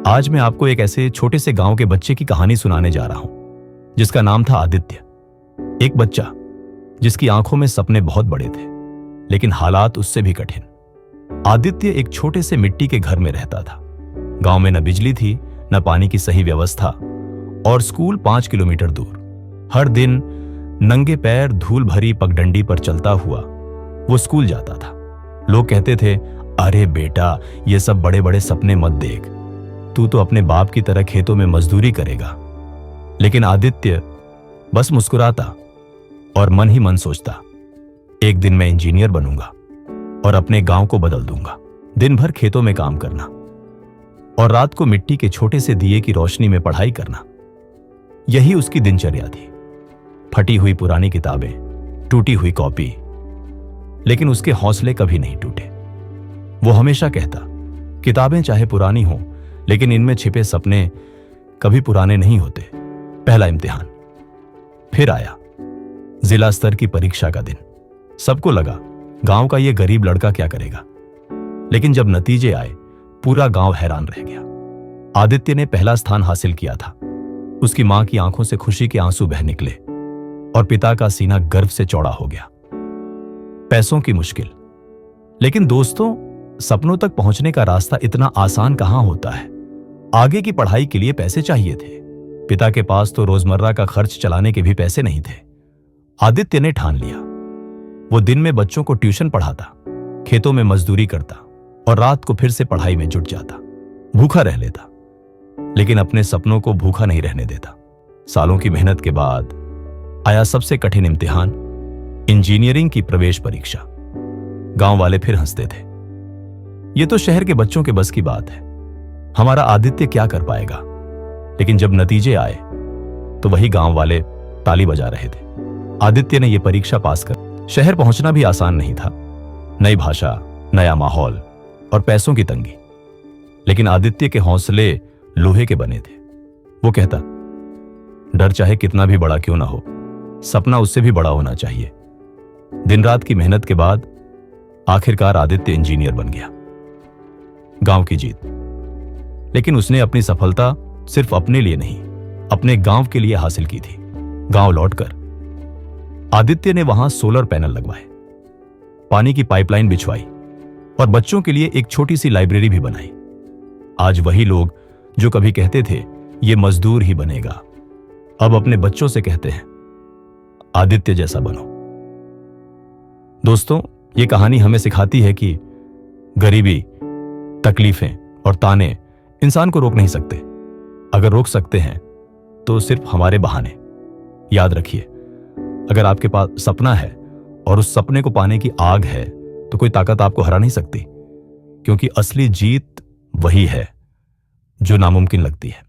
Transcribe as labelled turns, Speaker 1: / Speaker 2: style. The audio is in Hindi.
Speaker 1: आज मैं आपको एक ऐसे छोटे से गांव के बच्चे की कहानी सुनाने जा रहा हूं जिसका नाम था आदित्य। एक बच्चा जिसकी आंखों में सपने बहुत बड़े थे, लेकिन हालात उससे भी कठिन। आदित्य एक छोटे से मिट्टी के घर में रहता था। गांव में न बिजली थी, न पानी की सही व्यवस्था, और स्कूल 5 किलोमीटर दूर। हर दिन नंगे पैर धूल भरी पगडंडी पर चलता हुआ वो स्कूल जाता था। लोग कहते थे, अरे बेटा, ये सब बड़े बड़े सपने मत देख, तू तो अपने बाप की तरह खेतों में मजदूरी करेगा। लेकिन आदित्य बस मुस्कुराता और मन ही मन सोचता, एक दिन मैं इंजीनियर बनूंगा और अपने गांव को बदल दूंगा। दिन भर खेतों में काम करना और रात को मिट्टी के छोटे से दिए की रोशनी में पढ़ाई करना, यही उसकी दिनचर्या थी। फटी हुई पुरानी किताबें, टूटी हुई कॉपी, लेकिन उसके हौसले कभी नहीं टूटे। वो हमेशा कहता, किताबें चाहे पुरानी हों, लेकिन इनमें छिपे सपने कभी पुराने नहीं होते। पहला इम्तिहान फिर आया, जिला स्तर की परीक्षा का दिन। सबको लगा गांव का ये गरीब लड़का क्या करेगा, लेकिन जब नतीजे आए पूरा गांव हैरान रह गया। आदित्य ने पहला स्थान हासिल किया था। उसकी मां की आंखों से खुशी के आंसू बह निकले और पिता का सीना गर्व से चौड़ा हो गया। पैसों की मुश्किल, लेकिन दोस्तों, सपनों तक पहुंचने का रास्ता इतना आसान कहां होता है। आगे की पढ़ाई के लिए पैसे चाहिए थे। पिता के पास तो रोजमर्रा का खर्च चलाने के भी पैसे नहीं थे। आदित्य ने ठान लिया, वो दिन में बच्चों को ट्यूशन पढ़ाता, खेतों में मजदूरी करता और रात को फिर से पढ़ाई में जुट जाता। भूखा रह लेता, लेकिन अपने सपनों को भूखा नहीं रहने देता। सालों की मेहनत के बाद आया सबसे कठिन इम्तिहान, इंजीनियरिंग की प्रवेश परीक्षा। गांव वाले फिर हंसते थे, ये तो शहर के बच्चों के बस की बात है, हमारा आदित्य क्या कर पाएगा। लेकिन जब नतीजे आए तो वही गांव वाले ताली बजा रहे थे। आदित्य ने यह परीक्षा पास कर शहर पहुंचना भी आसान नहीं था। नई भाषा, नया माहौल और पैसों की तंगी, लेकिन आदित्य के हौसले लोहे के बने थे। वो कहता, डर चाहे कितना भी बड़ा क्यों ना हो, सपना उससे भी बड़ा होना चाहिए। दिन रात की मेहनत के बाद आखिरकार आदित्य इंजीनियर बन गया। गांव की जीत, लेकिन उसने अपनी सफलता सिर्फ अपने लिए नहीं, अपने गांव के लिए हासिल की थी। गांव लौटकर आदित्य ने वहां सोलर पैनल लगवाए, पानी की पाइपलाइन बिछवाई और बच्चों के लिए एक छोटी सी लाइब्रेरी भी बनाई। आज वही लोग जो कभी कहते थे ये मजदूर ही बनेगा, अब अपने बच्चों से कहते हैं, आदित्य जैसा बनो। दोस्तों, ये कहानी हमें सिखाती है कि गरीबी, तकलीफें और ताने इंसान को रोक नहीं सकते। अगर रोक सकते हैं तो सिर्फ हमारे बहाने। याद रखिए, अगर आपके पास सपना है और उस सपने को पाने की आग है तो कोई ताकत आपको हरा नहीं सकती, क्योंकि असली जीत वही है जो नामुमकिन लगती है।